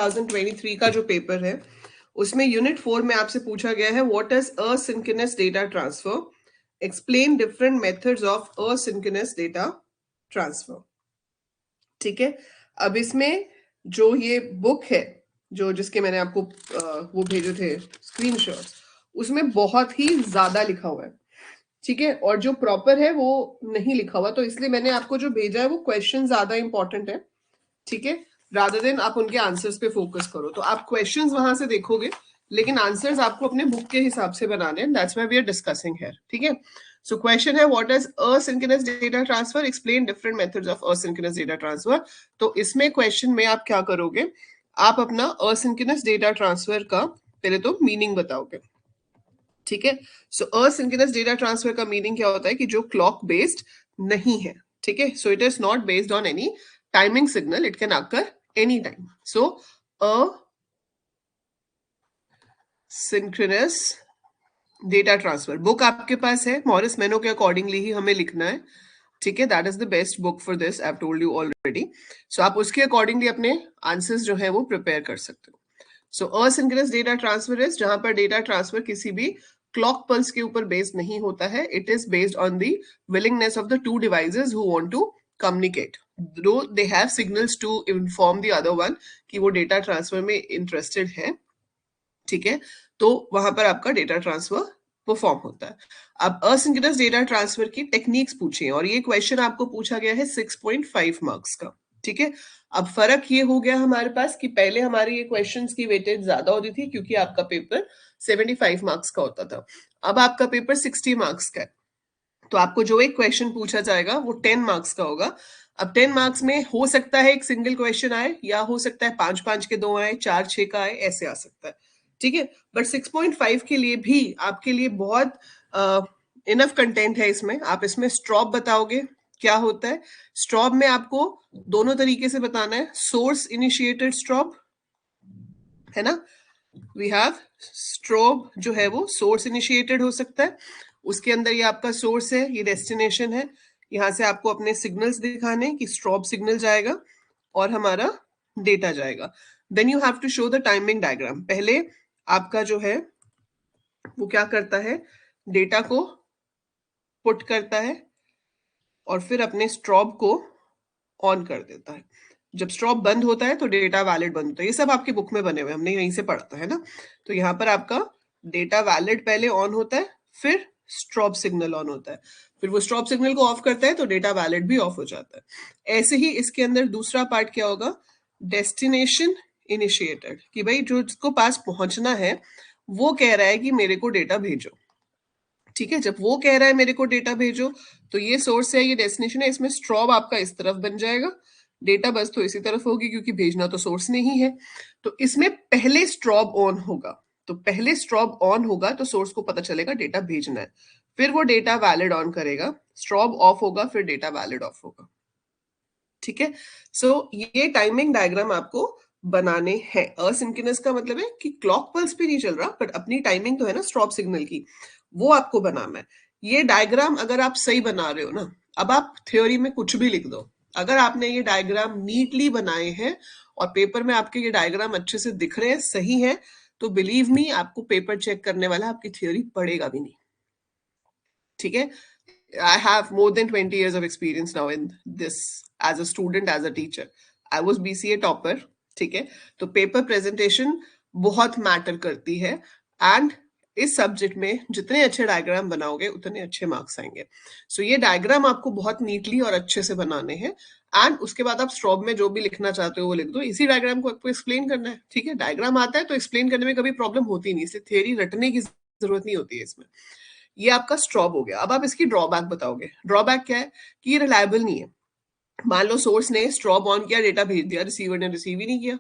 2023 का जो पेपर है उसमें यूनिट 4 में आपसे पूछा गया है what is asynchronous data transfer, explain different methods of asynchronous data transfer. ठीक है, अब इसमें जो ये बुक है जो जिसके मैंने आपको वो भेजे थे स्क्रीनशॉट्स, उसमें बहुत ही ज्यादा लिखा हुआ है। ठीक है, और जो प्रॉपर है वो नहीं लिखा हुआ, तो इसलिए मैंने आपको जो भेजा है वो क्वेश्चन ज्यादा इंपॉर्टेंट है। ठीक है, रादर देन आप उनके आंसर्स पे फोकस करो। तो आप क्वेश्चंस वहां से देखोगे लेकिन आंसर्स आपको अपने बुक के हिसाब से बनाने हैं। That's why we are discussing here. ठीक है, सो क्वेश्चन है what is asynchronous data transfer, explain different methods of asynchronous data transfer. तो इसमें क्वेश्चन में आप क्या करोगे, आप अपना असिंक्रोनस डेटा ट्रांसफर का पहले तो मीनिंग बताओगे। ठीक है, सो असिंक्रोनस डेटा ट्रांसफर का मीनिंग क्या होता है कि जो क्लॉक बेस्ड नहीं है। ठीक है, so it is not based on any timing signal, it can occur any time. So asynchronous data transfer book आपके पास है, मॉरिस मेनो के अकॉर्डिंगली ही हमें लिखना है। ठीक है, that is the best book for this, I have told you already. So आप उसके अकॉर्डिंगली अपने आंसर्स जो है वो प्रिपेयर कर सकते हो। सो असिंक्रोनस डेटा ट्रांसफर इज जहां पर डेटा ट्रांसफर किसी भी क्लॉक पल्स के ऊपर बेस्ड नहीं होता है, it is based on the willingness of the two devices who want to communicate, though they have signals to inform the other one कि वो डेटा ट्रांसफर में इंटरेस्टेड है। ठीक है, तो वहां पर आपका डेटा ट्रांसफर परफॉर्म होता है। अब असिंक्रोनस डेटा ट्रांसफर की टेक्निक्स पूछी है और ये क्वेश्चन आपको पूछा गया है 6.5 मार्क्स का। ठीक है, अब फर्क ये हो गया हमारे पास कि पहले हमारे ये क्वेश्चंस की वेटेज ज्यादा होती थी क्योंकि आपका पेपर 75 मार्क्स का होता था। अब आपका पेपर 60 मार्क्स का है, तो आपको जो एक क्वेश्चन पूछा जाएगा वो 10 मार्क्स का होगा। अब 10 मार्क्स में हो सकता है एक सिंगल क्वेश्चन आए, या हो सकता है 5-5 के 2 आए, 4-6 का आए, ऐसे आ सकता है। ठीक है, बट 6.5 के लिए भी आपके लिए बहुत इनफ कंटेंट है इसमें। आप इसमें स्ट्रॉब बताओगे क्या होता है, स्ट्रॉब में आपको दोनों तरीके से बताना है। सोर्स इनिशिएटेड स्ट्रॉब है ना, वी हैव स्ट्रॉब जो है वो सोर्स इनिशिएटेड हो सकता है, उसके अंदर ये आपका सोर्स है, ये डेस्टिनेशन है, यहां से आपको अपने सिग्नल्स दिखाने कि स्ट्रॉब सिग्नल जाएगा और हमारा डेटा जाएगा। Then you have to show the timing diagram. पहले आपका जो है वो क्या करता है, डेटा को पुट करता है और फिर अपने स्ट्रॉब को ऑन कर देता है। जब स्ट्रॉब बंद होता है तो डेटा वैलिड बंद होता है। ये सब आपकी बुक में बने हुए, हमने यहीं से पढ़ा था, है ना। तो यहाँ पर आपका डेटा वैलिड पहले ऑन होता है, फिर स्ट्रॉब सिग्नल ऑन होता है, फिर वो स्ट्रॉब सिग्नल को ऑफ करता है तो डेटा वैलिड भी ऑफ हो जाता है। ऐसे ही इसके अंदर दूसरा पार्ट क्या होगा, डेस्टिनेशन इनिशिएटेड, कि भाई जो जिसको पास पहुंचना है वो कह रहा है कि मेरे को डेटा भेजो। ठीक है, जब वो कह रहा है मेरे को डेटा भेजो तो ये सोर्स है, ये डेस्टिनेशन है, इसमें स्ट्रॉब आपका इस तरफ बन जाएगा, डेटा बस तो इसी तरफ होगी क्योंकि भेजना तो सोर्स ने ही है। तो इसमें पहले स्ट्रॉब ऑन होगा, तो पहले स्ट्रॉब ऑन होगा तो सोर्स को पता चलेगा डेटा भेजना है, फिर वो डेटा वैलिड ऑन करेगा, स्ट्रॉब ऑफ होगा, फिर डेटा वैलिड ऑफ होगा। ठीक है, सो ये टाइमिंग डायग्राम आपको बनाने हैं। असिंक्रोनस का मतलब है कि क्लॉक पल्स भी नहीं चल रहा बट अपनी टाइमिंग तो है ना स्ट्रॉब सिग्नल की, वो आपको बनाना है। ये डायग्राम अगर आप सही बना रहे हो ना, अब आप थ्योरी में कुछ भी लिख दो, अगर आपने ये डायग्राम नीटली बनाए हैं और पेपर में आपके ये डायग्राम अच्छे से दिख रहे हैं, सही है, तो बिलीव मी आपको पेपर चेक करने वाला आपकी थ्योरी पढ़ेगा भी नहीं। ठीक है, I have more than 20 years of experience now in this as a student, as a teacher. I was BCA topper. ठीक है, तो पेपर प्रेजेंटेशन बहुत मैटर करती है एंड इस सब्जेक्ट में जितने अच्छे डायग्राम बनाओगे उतने अच्छे मार्क्स आएंगे। सो ये डायग्राम आपको बहुत नीटली और अच्छे से बनाने हैं एंड उसके बाद आप स्ट्रॉब में जो भी लिखना चाहते हो वो लिख दो, इसी डायग्राम को आपको एक्सप्लेन करना है। ठीक है, डायग्राम आता है तो एक्सप्लेन करने में कभी प्रॉब्लम होती नहीं, इसलिए थ्योरी रटने की जरूरत नहीं होती है इसमें। ये आपका स्ट्रॉब हो गया। अब आप इसकी ड्रॉबैक बताओगे। ड्रॉबैक क्या है कि ये रिलायबल नहीं है। मान लो सोर्स ने स्ट्रॉब ऑन किया, डेटा भेज दिया, रिसीवर ने रिसीव ही नहीं किया,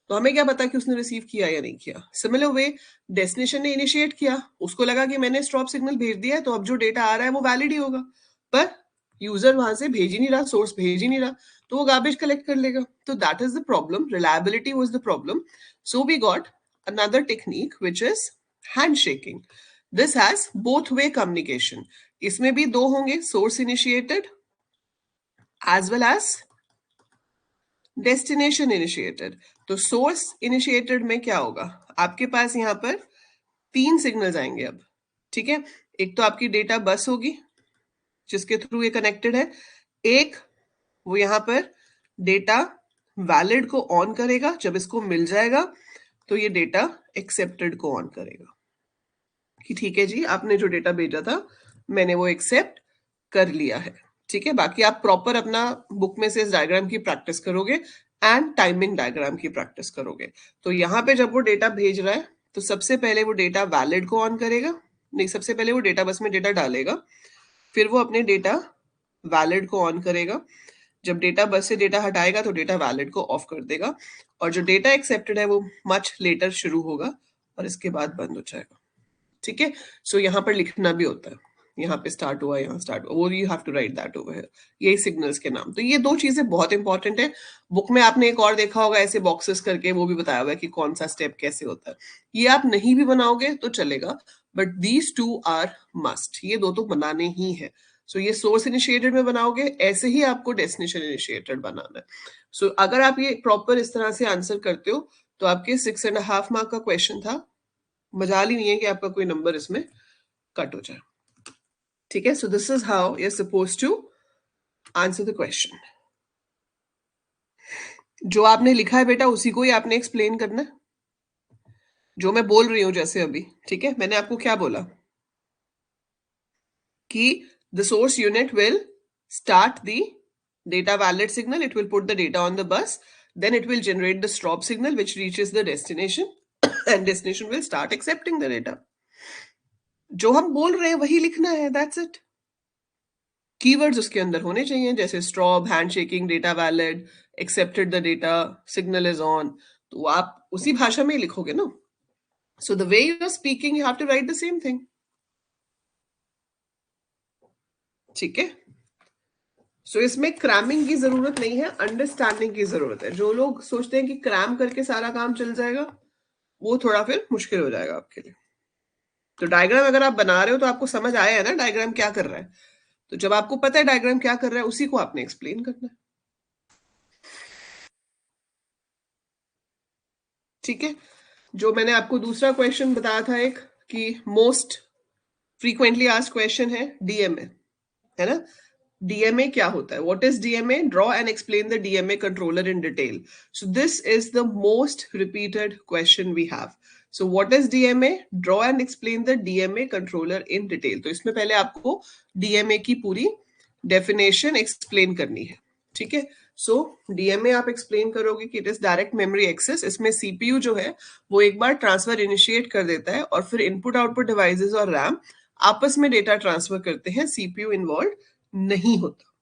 तो हमें क्या पता कि उसने रिसीव किया या नहीं किया। सिमिलर वे डेस्टिनेशन ने इनिशिएट किया, उसको लगा कि मैंने स्ट्रॉब सिग्नल भेज दिया है तो अब जो डेटा आ रहा है वो वैलिड ही होगा, पर यूजर वहां से भेज ही नहीं रहा, सोर्स भेज ही नहीं रहा, तो वो गार्बेज कलेक्ट कर लेगा। तो that is the problem, reliability was the problem. So we got another technique which is handshaking. This has both way communication, इसमें भी दो होंगे, source initiated as well as destination initiated। तो सोर्स इनिशिएटेड में क्या होगा, आपके पास यहाँ पर 3 सिग्नल्स आएंगे अब, ठीक है। एक तो आपकी डेटा बस होगी जिसके थ्रू ये कनेक्टेड है, एक वो यहाँ पर डेटा वैलिड को ऑन करेगा, जब इसको मिल जाएगा तो ये डेटा एक्सेप्टेड को ऑन करेगा कि ठीक है जी, आपने जो डेटा भेजा था मैंने वो एक्सेप्ट कर लिया है, ठीक है। बाकी आप प्रॉपर अपना बुक में से इस डायग्राम की प्रैक्टिस करोगे एंड टाइमिंग डायग्राम की प्रैक्टिस करोगे। तो यहाँ पे जब वो डेटा भेज रहा है तो सबसे पहले वो डेटा वैलिड को ऑन करेगा, नहीं, सबसे पहले वो डेटा बस में डेटा डालेगा, फिर वो अपने डेटा वैलिड को ऑन करेगा, जब डेटा बस से डेटा हटाएगा तो डेटा वैलिड को ऑफ कर देगा, और जो डेटा एक्सेप्टेड है वो मच लेटर शुरू होगा और इसके बाद बंद हो जाएगा, ठीक है। सो यहाँ पर लिखना भी होता है, यहाँ पे स्टार्ट हुआ, यहाँ स्टार्ट हुआ, वो you have to write that over here, यही सिग्नल्स के नाम। तो ये 2 चीजें बहुत इंपॉर्टेंट है। बुक में आपने एक और देखा होगा ऐसे बॉक्सेस करके, वो भी बताया हुआ है कि कौन सा स्टेप कैसे होता है। ये आप नहीं भी बनाओगे तो चलेगा, बट दीज 2 आर मस्ट, ये 2 तो बनाने ही है। सो ये सोर्स इनिशिएटेड में बनाओगे, ऐसे ही आपको डेस्टिनेशन इनिशिएटेड बनाना है। सो अगर आप ये प्रॉपर इस तरह से आंसर करते हो तो आपके 6.5 मार्क का क्वेश्चन था, मजाल ही नहीं है कि आपका कोई नंबर इसमें कट हो जाए, ठीक है। So this is how you are suppose to answer the question. जो आपने लिखा है बेटा उसी को ही आपने एक्सप्लेन करना है, जो मैं बोल रही हूं जैसे अभी, ठीक है। मैंने आपको क्या बोला कि the source unit will start the data valid signal, it will put the data on the bus, then it will generate the stop signal which reaches the destination and destination will start accepting the data। जो हम बोल रहे हैं वही लिखना है, that's it. Keywords उसके अंदर होने चाहिए, जैसे stop, handshaking, data valid, accepted the data, signal is on, तो आप उसी भाषा में ही लिखोगे ना। So the way you are speaking you have to write the same thing, ठीक है। सो इसमें क्रैमिंग की जरूरत नहीं है, अंडरस्टैंडिंग की जरूरत है। जो लोग सोचते हैं कि क्रैम करके सारा काम चल जाएगा, वो थोड़ा फिर मुश्किल हो जाएगा आपके लिए। तो डायग्राम अगर आप बना रहे हो तो आपको समझ आया है ना डायग्राम क्या कर रहा है, तो जब आपको पता है डायग्राम क्या कर रहा है उसी को आपने एक्सप्लेन करना है, ठीक है। जो मैंने आपको दूसरा क्वेश्चन बताया था एक, कि मोस्ट फ्रीक्वेंटली आस्क्ड क्वेश्चन है डीएमए, है ना। डीएमए क्या होता है, what is DMA, draw and explain the DMA controller in detail. So this is the most repeated question we have. So what is DMA, draw and explain the DMA controller in detail. तो इसमें पहले आपको DMA की पूरी definition explain करनी है, ठीक है। सो डीएमए आप एक्सप्लेन करोगे कि it is direct memory access. इसमें सीपीयू जो है वो एक बार ट्रांसफर इनिशिएट कर देता है और फिर इनपुट आउटपुट डिवाइसेस और रैम आपस में डेटा ट्रांसफर करते हैं, सीपीयू इन्वॉल्व नहीं होता,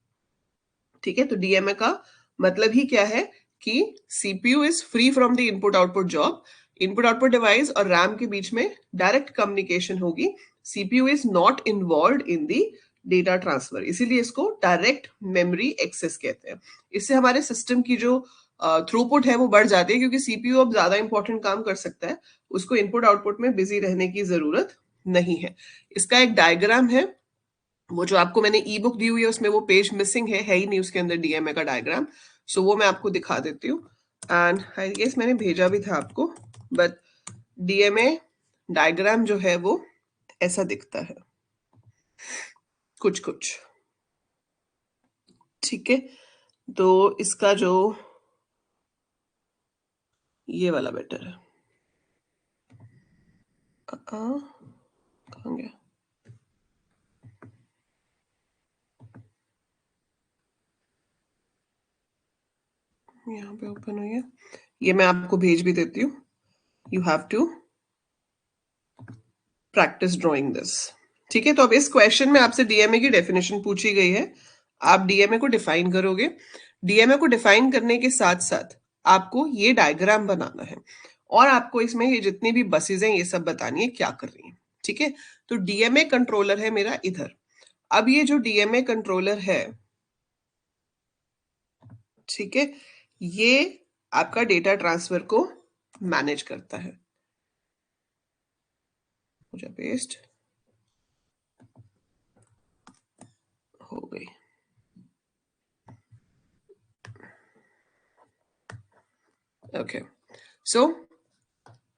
ठीक है। तो डीएमए का मतलब ही क्या है कि CPU is free from the input output job, input output device और रैम के बीच में डायरेक्ट कम्युनिकेशन होगी, CPU is not involve in the data transfer, इसीलिए इसको डायरेक्ट मेमोरी एक्सेस कहते हैं। इससे हमारे सिस्टम की जो थ्रूपुट है वो बढ़ जाती है, क्योंकि सीपीयू अब ज्यादा इंपॉर्टेंट काम कर सकता है, उसको इनपुट आउटपुट में बिजी रहने की जरूरत नहीं है। इसका एक डायग्राम है, वो जो आपको मैंने ई बुक दी हुई है उसमें वो पेज मिसिंग है ही नहीं उसके अंदर डीएमए का डायग्राम। सो वो मैं आपको दिखा देती हूँ, एंड आई गेस मैंने भेजा भी था आपको, बट डीएमए डायग्राम जो है वो ऐसा दिखता है कुछ कुछ, ठीक है। तो इसका जो ये वाला बेटर है, कहाँ गया, यहाँ पे ओपन हुई है, ये मैं आपको भेज भी देती हूँ। You have to practice drawing this, ठीक है। तो अब इस क्वेश्चन में आपसे डीएमए की डेफिनेशन पूछी गई है, आप डीएमए को डिफाइन करोगे। डीएमए को डिफाइन करने के साथ साथ आपको ये डायग्राम बनाना है और आपको इसमें ये जितनी भी बसेज हैं ये सब बतानी है क्या कर रही हैं, ठीक है। तो डीएमए कंट्रोलर है मेरा इधर। अब ये जो डीएमए कंट्रोलर है, ठीक है, ये आपका डेटा ट्रांसफर को मैनेज करता है। मुझे पेस्ट हो गई, okay, so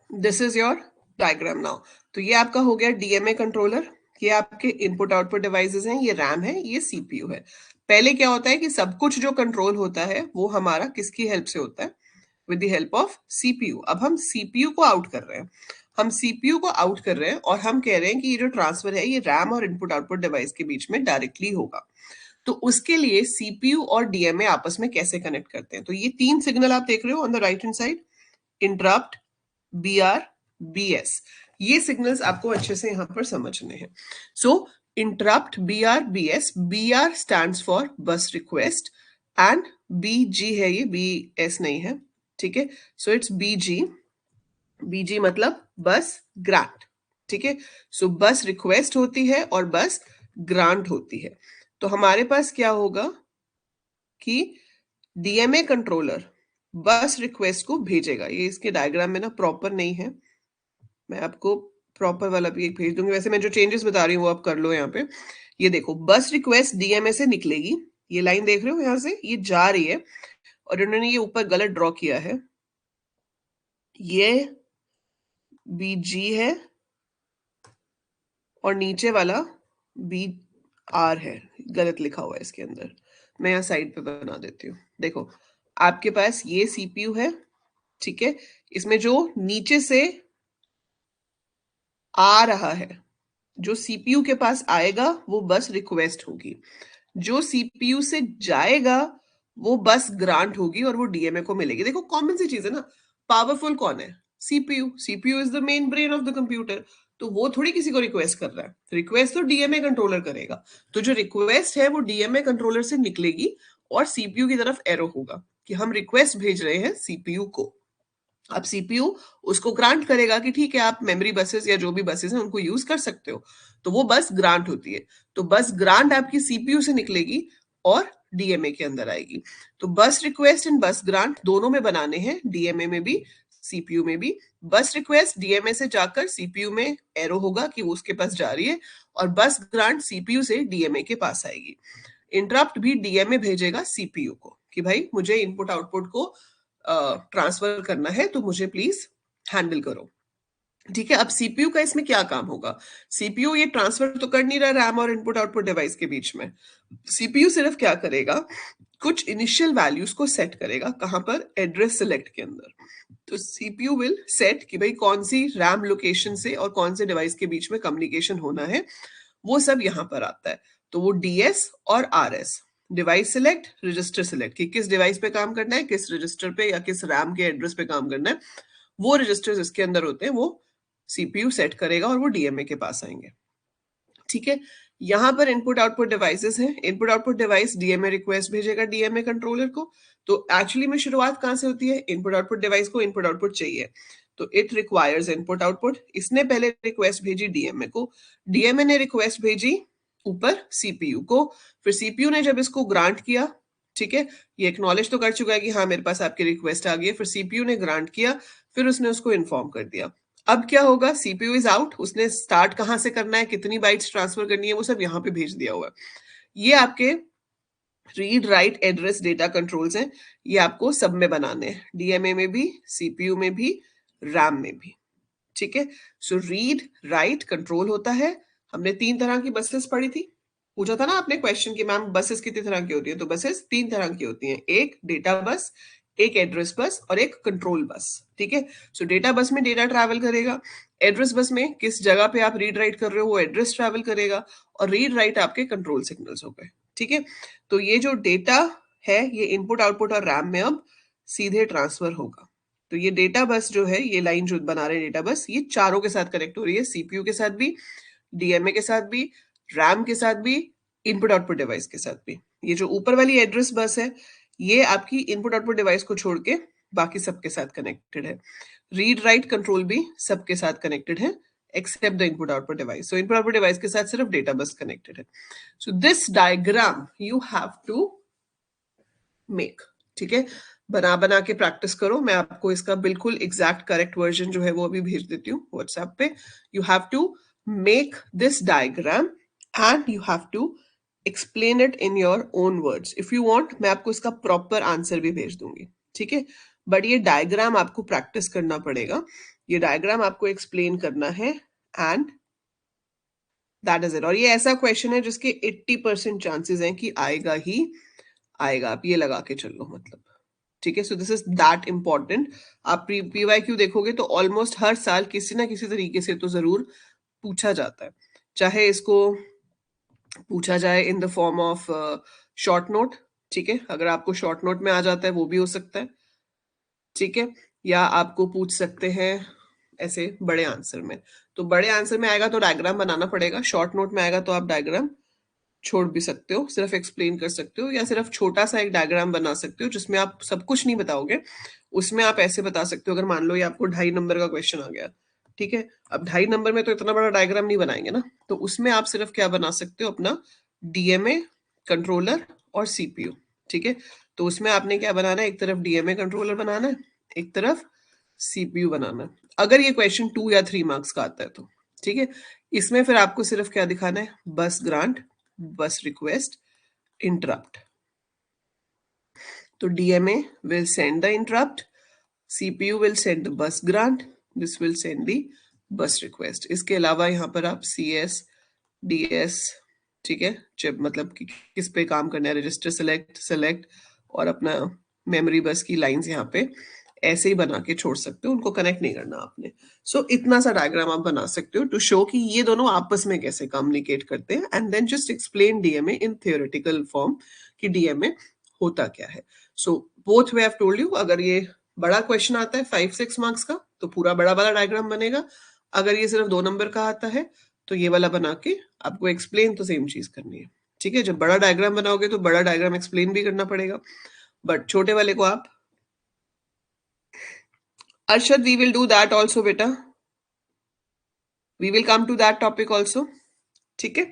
this is your diagram now. तो ये आपका हो गया डीएमए कंट्रोलर, ये आपके इनपुट आउटपुट डिवाइसेस हैं, ये रैम है, ये सीपीयू है। पहले क्या होता है कि सब कुछ जो कंट्रोल होता है वो हमारा किसकी हेल्प से होता है? With the help of CPU. अब हम सीपीयू को आउट कर रहे हैं, हम सीपीयू को आउट कर रहे हैं और हम कह रहे हैं कि ये जो ट्रांसफर है ये रैम और इनपुट आउटपुट डिवाइस के बीच में डायरेक्टली होगा। तो उसके लिए सीपीयू और डीएमए आपस में कैसे कनेक्ट करते हैं? तो ये 3 सिग्नल आप देख रहे हो on the right hand side, interrupt, BR, BS. ये सिग्नल्स आपको अच्छे से यहां पर समझने हैं। So interrupt, BR, BS. BR stands for bus request and BG है, ये बीएस नहीं है, ठीक है। सो इट्स बीजी, बीजी मतलब बस ग्रांट, ठीक है। सो बस रिक्वेस्ट होती है और बस ग्रांट होती है। तो हमारे पास क्या होगा कि डीएमए कंट्रोलर बस रिक्वेस्ट को भेजेगा। ये इसके डायग्राम में ना प्रॉपर नहीं है, मैं आपको प्रॉपर वाला भी एक भेज दूंगी। वैसे मैं जो चेंजेस बता रही हूँ वो आप कर लो यहाँ पे। ये देखो, बस रिक्वेस्ट डीएमए से निकलेगी, ये लाइन देख रहे हो यहाँ से, ये जा रही है और उन्होंने ये ऊपर गलत ड्रॉ किया है, ये बीजी है और नीचे वाला बी आर है, गलत लिखा हुआ है इसके अंदर। मैं यहाँ साइड पे बना देती हूँ। देखो, आपके पास ये सीपीयू है, ठीक है। इसमें जो नीचे से आ रहा है, जो सीपीयू के पास आएगा वो बस रिक्वेस्ट होगी, जो सीपीयू से जाएगा वो बस ग्रांट होगी और वो डीएमए को मिलेगी। देखो कॉमन सी चीज है ना, पावरफुल कौन है? CPU. CPU is the main brain of the computer, तो वो थोड़ी किसी को रिक्वेस्ट कर रहा है, रिक्वेस्ट तो डीएमए कंट्रोलर करेगा। तो जो रिक्वेस्ट है वो डीएमए कंट्रोलर से निकलेगी और सीपीयू की तरफ एरो होगा कि हम रिक्वेस्ट भेज रहे हैं सीपीयू को। अब सीपीयू उसको ग्रांट करेगा कि ठीक है आप मेमोरी बसेस या जो भी बसेस हैं उनको यूज कर सकते हो, तो वो बस ग्रांट होती है। तो बस ग्रांट आपकी सीपीयू से निकलेगी और डीएमए के अंदर आएगी। तो बस रिक्वेस्ट एंड बस ग्रांट दोनों में बनाने हैं, डीएमए में भी सीपीयू में भी। बस रिक्वेस्ट डीएमए से जाकर सीपीयू में एरो होगा कि वो उसके पास जा रही है, और बस ग्रांट सीपीयू से डीएमए के पास आएगी। इंटरप्ट भी डीएमए भेजेगा सीपीयू को कि भाई मुझे इनपुट आउटपुट को ट्रांसफर करना है तो मुझे प्लीज हैंडल करो, ठीक है। अब सीपीयू का इसमें क्या काम होगा? सीपीयू ये ट्रांसफर तो कर नहीं रहा रैम और इनपुट आउटपुट डिवाइस के बीच में। सीपीयू सिर्फ क्या करेगा, कुछ इनिशियल वैल्यूज को सेट करेगा। कहां पर? एड्रेस सिलेक्ट के अंदर। तो सीपीयू विल सेट कि भाई कौन सी रैम लोकेशन से और कौन से डिवाइस के बीच में कम्युनिकेशन होना है, वो सब यहां पर आता है। तो वो डीएस और RS, device select, register select, कि किस डिवाइस पे काम करना है, किस रजिस्टर पे या किस रैम के एड्रेस पे काम करना है, वो रजिस्टर्स इसके अंदर होते हैं, वो सीपीयू सेट करेगा और वो डीएमए के पास आएंगे, ठीक है। यहां पर इनपुट आउटपुट डिवाइसेस हैं। Input output device DMA request भेजेगा डीएमए कंट्रोलर को। तो एक्चुअली में शुरुआत कहां से होती है? इनपुट आउटपुट डिवाइस को इनपुट आउटपुट चाहिए, तो इट रिक्वायर्स इनपुट आउटपुट। इसने पहले रिक्वेस्ट भेजी डीएमए को, डीएमए ने रिक्वेस्ट भेजी ऊपर सीपीयू को, फिर सीपीयू ने जब इसको ग्रांट किया, ठीक है, ये एक्नॉलेज तो कर चुका है कि हाँ मेरे पास आपकी रिक्वेस्ट आ गई है, फिर सीपीयू ने ग्रांट किया, फिर उसने उसको इन्फॉर्म कर दिया। अब क्या होगा? सीपीयू इज आउट, उसने स्टार्ट कहां से करना है, कितनी बाइट्स ट्रांसफर करनी है, वो सब यहां पे भेज दिया हुआ है। ये आपके read write address data controls हैं, ये आपको सब में बनाने हैं, डीएमए में भी, सीपीयू में भी, रैम में भी, ठीक है। सो रीड राइट कंट्रोल होता है। हमने 3 तरह की बसेस पढ़ी थी, पूछा था ना आपने क्वेश्चन कि मैम बसेस कितनी तरह की होती है? तो बसेस 3 तरह की होती हैं, एक डेटा बस, एक एड्रेस बस और एक कंट्रोल बस, ठीक है। सो डेटा बस में डेटा ट्रैवल करेगा, एड्रेस बस में किस जगह पे आप रीड राइट कर रहे हो वो एड्रेस ट्रैवल करेगा, और रीड राइट आपके कंट्रोल सिग्नल्स हो गए, ठीक है। तो ये जो डेटा है ये इनपुट आउटपुट और रैम में अब सीधे ट्रांसफर होगा। तो ये डेटा बस जो है, ये लाइन जो बना रहे हैं डेटा बस, ये चारों के साथ कनेक्ट हो रही है, सीपीयू के साथ भी, डीएमए के साथ भी, रैम के साथ भी, इनपुट आउटपुट डिवाइस के साथ भी। ये जो ऊपर वाली एड्रेस बस है ये आपकी इनपुट आउटपुट डिवाइस को छोड़ के बाकी सबके साथ कनेक्टेड है। रीड राइट कंट्रोल भी सबके साथ कनेक्टेड है except the input output device. So input output device के साथ सिर्फ डेटा बस कनेक्टेड है। So this diagram you have to make, ठीक है। बना बना के प्रैक्टिस करो। मैं आपको इसका बिल्कुल एग्जैक्ट करेक्ट वर्जन जो है वो अभी भेज देती हूँ व्हाट्सएप पे। You have to make this diagram and you have to explain it in your own words. If you want मैं आपको इसका प्रॉपर आंसर भी भेज दूंगी, ठीक है। बट ये डायग्राम आपको प्रैक्टिस करना पड़ेगा, ये डायग्राम आपको एक्सप्लेन करना है, एंड दैट इज इट। और ये ऐसा क्वेश्चन है जिसके 80% चांसेस हैं कि आएगा ही आएगा, आप ये लगा के चलो मतलब, ठीक है। So this is that important. आप पीवाईक्यू देखोगे तो ऑलमोस्ट हर साल किसी ना किसी तरीके से तो जरूर पूछा जाता है, चाहे इसको पूछा जाए in the form of short note, ठीक है, अगर आपको शॉर्ट नोट में आ जाता है वो भी हो सकता है, ठीक है, या आपको पूछ सकते हैं ऐसे बड़े आंसर में। तो बड़े आंसर में आएगा तो डायग्राम बनाना पड़ेगा, शॉर्ट नोट में आएगा तो आप डायग्राम छोड़ भी सकते हो, सिर्फ एक्सप्लेन कर सकते हो, या सिर्फ छोटा सा एक डायग्राम बना सकते हो जिसमें आप सब कुछ नहीं बताओगे। उसमें आप ऐसे बता सकते हो, अगर मान लो ये आपको 2.5 नंबर का क्वेश्चन आ गया, ठीक है, अब 2.5 नंबर में तो इतना बड़ा डायग्राम नहीं बनाएंगे ना, तो उसमें आप सिर्फ क्या बना सकते हो, अपना डीएमए, कंट्रोलर और सीपीयू, ठीक है। तो उसमें आपने क्या बनाना है, एक तरफ डीएमए कंट्रोलर बनाना है, एक तरफ सीपीयू बनाना है, अगर ये क्वेश्चन 2 या 3 मार्क्स का आता है तो, ठीक है। इसमें फिर आपको सिर्फ क्या दिखाना है, बस ग्रांट, bus request, interrupt. तो DMA will send the interrupt, CPU will send the bus grant, this will send the bus request. इसके अलावा यहाँ पर आप CS, DS, ठीक है, जब मतलब कि किस पे काम करना है, रजिस्टर सेलेक्ट और अपना मेमोरी बस की लाइंस यहाँ पे ऐसे ही बना के छोड़ सकते हो, उनको कनेक्ट नहीं करना आपने। सो इतना सा डायग्राम आप बना सकते हो टू शो कि ये दोनों आपस में कैसे कम्युनिकेट करते हैं, and then just explain DMA in theoretical form कि डीएमए होता क्या है। So both we have told you, अगर ये बड़ा क्वेश्चन आता है 5-6 मार्क्स का तो पूरा बड़ा वाला डायग्राम बनेगा, अगर ये सिर्फ 2 नंबर का आता है तो ये वाला बना के आपको एक्सप्लेन तो सेम चीज करनी है, ठीक है। जब बड़ा डायग्राम बनाओगे तो बड़ा डायग्राम एक्सप्लेन भी करना पड़ेगा, बट छोटे वाले को आप Arshad, we will do that also, beta. We will come to that topic also. ठीक है।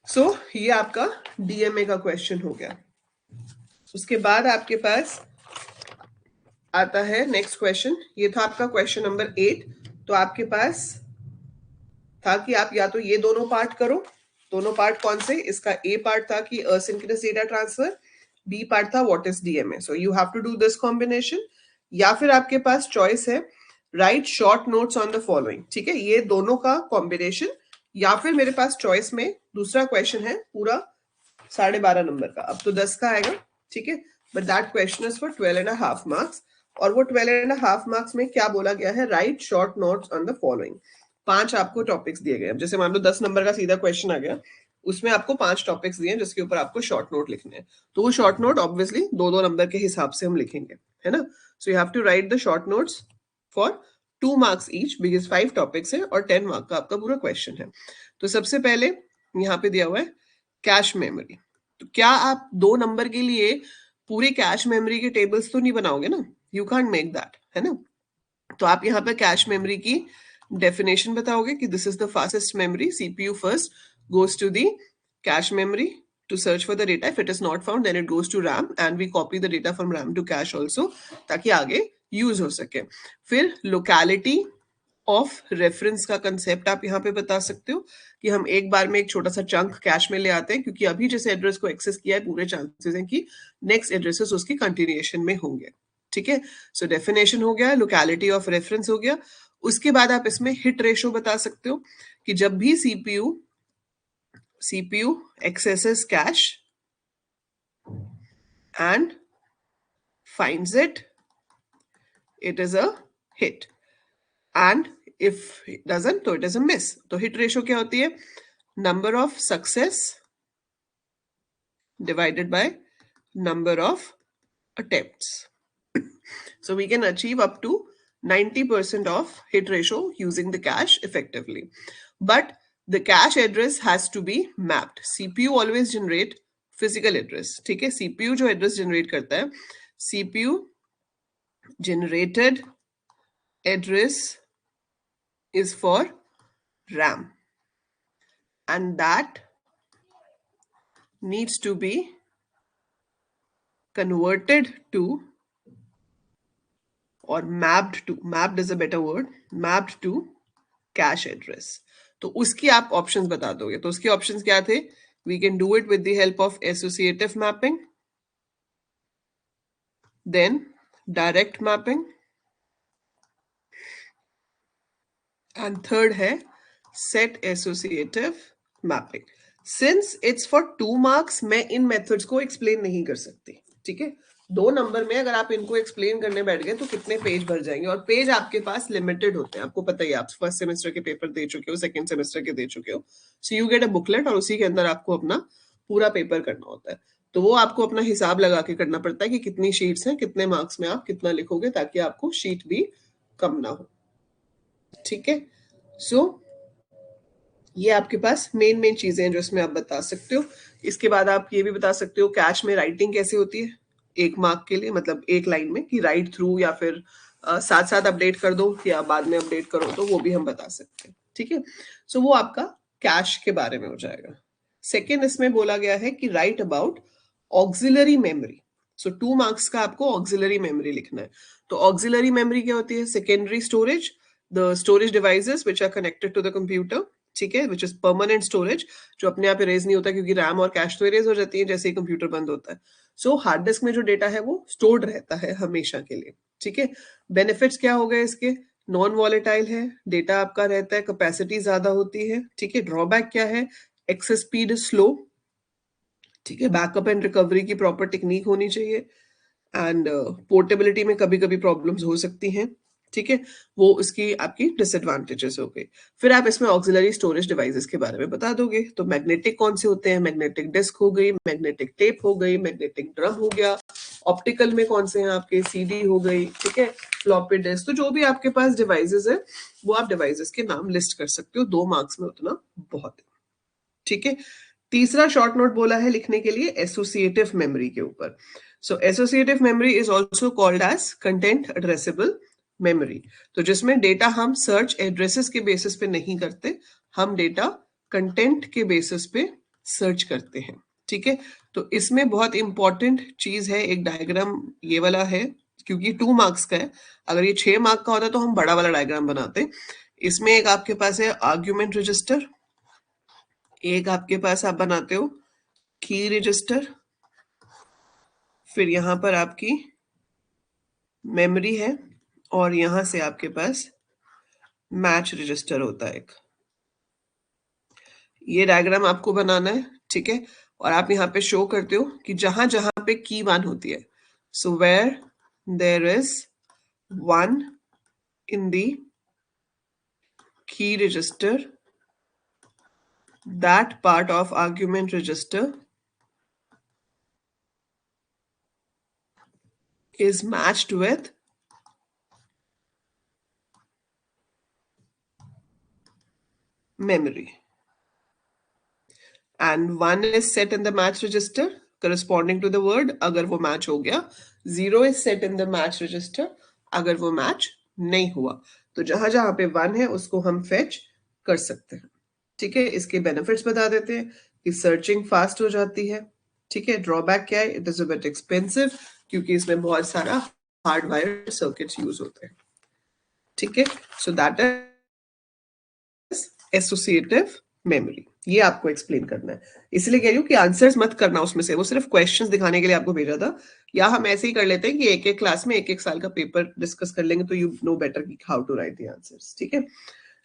सो ये आपका डीएमए का क्वेश्चन हो गया। उसके बाद आपके पास आता है नेक्स्ट क्वेश्चन, ये था आपका क्वेश्चन नंबर 8। तो आपके पास था कि आप या तो ये दोनों पार्ट करो, दोनों पार्ट कौन से, इसका ए पार्ट था कि asynchronous data transfer, B part था what is DMA, so you have to do this combination, या फिर आपके पास चॉइस है write short notes on the following, ठीक है, ये दोनों का कॉम्बिनेशन, या फिर मेरे पास चॉइस में दूसरा क्वेश्चन है पूरा 12.5 नंबर का, अब तो 10 का आएगा, ठीक है, but that question is for 12.5 marks, और वो 12.5 मार्क्स में क्या बोला गया है, write short notes on the following. 5 आपको टॉपिक्स दिए गए, जैसे मान लो 10 नंबर का सीधा क्वेश्चन आ गया, उसमें आपको 5 टॉपिक्स दिए जिसके ऊपर आपको शॉर्ट नोट लिखने हैं, तो वो शॉर्ट नोट ऑब्वियसली 2-2 नंबर के हिसाब से हम लिखेंगे, है ना। So you have to write the short notes for 2 marks each, because 5 topics है और 10 मार्क का आपका पूरा क्वेश्चन है। तो सबसे पहले यहाँ पे दिया हुआ है कैश मेमोरी, तो क्या आप 2 नंबर के लिए पूरे कैश मेमोरी के टेबल्स तो नहीं बनाओगे ना, यू कांट मेक दैट, है ना। तो आप यहाँ पे कैश मेमोरी की डेफिनेशन बताओगे कि this is the fastest memory, CPU first goes to the cache memory to search for the data, if it is not found then it goes to RAM and we copy the data from RAM to cache also ताकि आगे use हो सके। फिर locality of reference का concept आप यहाँ पे बता सकते हो कि हम एक बार में एक छोटा सा चंक कैश में ले आते हैं, क्योंकि अभी जिस एड्रेस को एक्सेस किया है पूरे चांसेस हैं कि नेक्स्ट एड्रेसेस उसकी कंटिन्यूएशन में होंगे, ठीक है। सो डेफिनेशन हो गया, लोकेलिटी ऑफ रेफरेंस हो गया। उसके बाद आप इसमें हिट रेशो बता सकते हो कि जब भी CPU accesses cache and finds it, it is a hit, and if it doesn't तो it is a miss। तो hit ratio क्या होती है, number of success divided by number of attempts। So we can achieve up to 90% of hit ratio using the cache effectively, but the cache address has to be mapped। CPU always generate physical address, ठीक है, CPU जो address generate करता है, CPU generated address is for RAM and that needs to be converted to or mapped is a better word, mapped to cache address। तो उसकी आप options बता दोगे, तो उसके ऑप्शंस क्या थे, we can do it with the help of associative mapping, then direct mapping, and third है set associative mapping. Since it's for 2 marks, मैं इन मेथड्स को एक्सप्लेन नहीं कर सकती, ठीक है। 2 नंबर में अगर आप इनको एक्सप्लेन करने बैठ गए तो कितने पेज भर जाएंगे, और पेज आपके पास लिमिटेड होते हैं, आपको पता ही है, आप फर्स्ट सेमेस्टर के पेपर दे चुके हो, सेकंड सेमेस्टर के दे चुके हो, so you get a booklet और उसी के अंदर आपको अपना पूरा पेपर करना होता है। तो वो आपको अपना हिसाब लगा के करना पड़ता है कि कितनी शीट्स हैं, कितने मार्क्स में आप कितना लिखोगे, ताकि आपको शीट भी कम ना हो, ठीक है। सो ये आपके पास मेन चीजें हैं जो इसमें आप बता सकते हो। इसके बाद आप ये भी बता सकते हो कैश में राइटिंग कैसे होती है 1 मार्क के लिए, मतलब 1 लाइन में, कि राइट थ्रू या फिर साथ साथ अपडेट कर दो या बाद में अपडेट करो, तो वो भी हम बता सकते हैं, ठीक है। सो वो आपका कैश के बारे में हो जाएगा। सेकेंड इसमें बोला गया है कि right about auxiliary memory. So 2 marks का आपको ऑक्सिलरी मेमोरी लिखना है। तो ऑक्सिलरी मेमोरी क्या होती है? Secondary storage, the storage devices which are connected to the computer, ठीक है, विच इज परमानेंट स्टोरेज, जो अपने आप इरेज नहीं होता, क्योंकि रैम और कैश तो इरेज हो जाती है जैसे ही कंप्यूटर बंद होता है। सो हार्ड डिस्क में जो डेटा है वो स्टोर्ड रहता है हमेशा के लिए, ठीक है। बेनिफिट्स क्या हो गए इसके? नॉन वॉलेटाइल है, डेटा आपका रहता है, कैपेसिटी ज्यादा होती है, ठीक है। ड्रॉबैक क्या है? एक्सेस स्पीड इज स्लो, ठीक है। बैकअप एंड रिकवरी की प्रॉपर टेक्निक होनी चाहिए, एंड पोर्टेबिलिटी में कभी कभी प्रॉब्लम्स हो सकती हैं, ठीक है। वो इसकी आपकी डिसएडवांटेजेस हो गई। फिर आप इसमें ऑक्सिलरी स्टोरेज डिवाइसेस के बारे में बता दोगे। तो मैग्नेटिक कौन से होते हैं? मैग्नेटिक डिस्क हो गई, मैग्नेटिक टेप हो गई, मैग्नेटिक ड्रम हो गया। ऑप्टिकल में कौन से हैं आपके? सीडी हो गई, ठीक है, फ्लॉपी डिस्क। तो जो भी आपके पास डिवाइसेस है वो आप डिवाइसेस के नाम लिस्ट कर सकते हो। 2 मार्क्स में उतना बहुत है, ठीक है। तीसरा शॉर्ट नोट बोला है लिखने के लिए एसोसिएटिव मेमोरी के ऊपर। So associative memory is also called as content addressable memory. तो जिसमें डेटा हम सर्च एड्रेसेस के बेसिस पे नहीं करते, हम डेटा कंटेंट के बेसिस पे सर्च करते हैं, ठीक है। तो इसमें बहुत इंपॉर्टेंट चीज है, एक डायग्राम ये वाला है, क्योंकि 2 मार्क्स का है। अगर ये 6 मार्क का होता तो हम बड़ा वाला डायग्राम बनाते। इसमें एक आपके पास है आर्ग्यूमेंट रजिस्टर, एक आपके पास आप बनाते हो की रजिस्टर, फिर यहां पर आपकी मेमोरी है, और यहां से आपके पास मैच रजिस्टर होता है एक। ये डायग्राम आपको बनाना है, ठीक है। और आप यहाँ पे शो करते हो कि जहां जहां पे की 1 होती है, सो वेयर देयर इज 1 इन दी की register, that part of argument register is matched with memory, and 1 is set in the match register corresponding to the word अगर वो मैच हो गया, 0 is set in the match register अगर वो match नहीं हुआ। तो जहां जहां पे 1 है उसको हम फेच कर सकते हैं, ठीक है। इसके बेनिफिट्स बता देते हैं कि सर्चिंग फास्ट हो जाती है, ठीक है। ड्रॉबैक क्या है? It is a bit expensive, क्योंकि इसमें बहुत सारा हार्डवायर सर्किट्स यूज होते हैं, ठीक है। So that is associative memory. ये आपको एक्सप्लेन करना है, इसलिए कह रही हूँ कि आंसर्स मत करना उसमें से, वो सिर्फ क्वेश्चंस दिखाने के लिए आपको भेजा था। या हम ऐसे ही कर लेते हैं कि एक एक क्लास में एक एक साल का पेपर डिस्कस कर लेंगे, तो यू नो बेटर कि how to write the answers, ठीक है।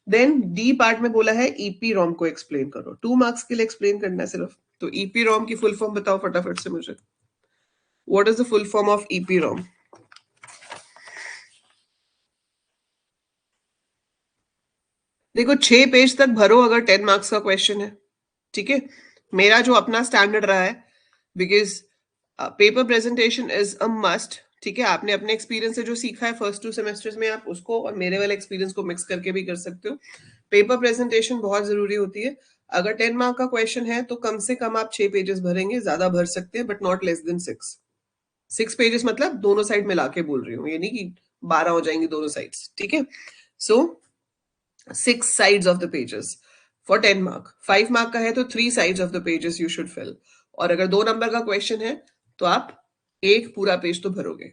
देन डी पार्ट में बोला है ईपी रोम को एक्सप्लेन करो। 2 मार्क्स के लिए एक्सप्लेन करना है सिर्फ। तो ईपी रोम की फुल फॉर्म बताओ फटाफट से मुझे। What is the full form of EPROM? देखो 6 पेज तक भरो अगर 10 मार्क्स का क्वेश्चन है, ठीक है। मेरा जो अपना स्टैंडर्ड रहा है, because paper presentation is a must, ठीक है। आपने अपने एक्सपीरियंस से जो सीखा है फर्स्ट 2 सेमेस्टर्स में, आप उसको और मेरे वाले एक्सपीरियंस को मिक्स करके भी कर सकते हो। पेपर प्रेजेंटेशन बहुत जरूरी होती है। अगर 10 मार्क का क्वेश्चन है तो कम से कम आप 6 पेजेस भरेंगे, ज्यादा भर सकते हैं but not less than 6 pages, मतलब दोनों साइड मिला के बोल रही हूँ, ये नहीं कि 12 हो जाएंगी दोनों साइड्स, ठीक है। सो 6 sides of the pages for 10 mark। 5 mark का है तो 3 sides of the pages you should fill। और अगर 2 नंबर का क्वेश्चन है तो आप एक पूरा पेज तो भरोगे,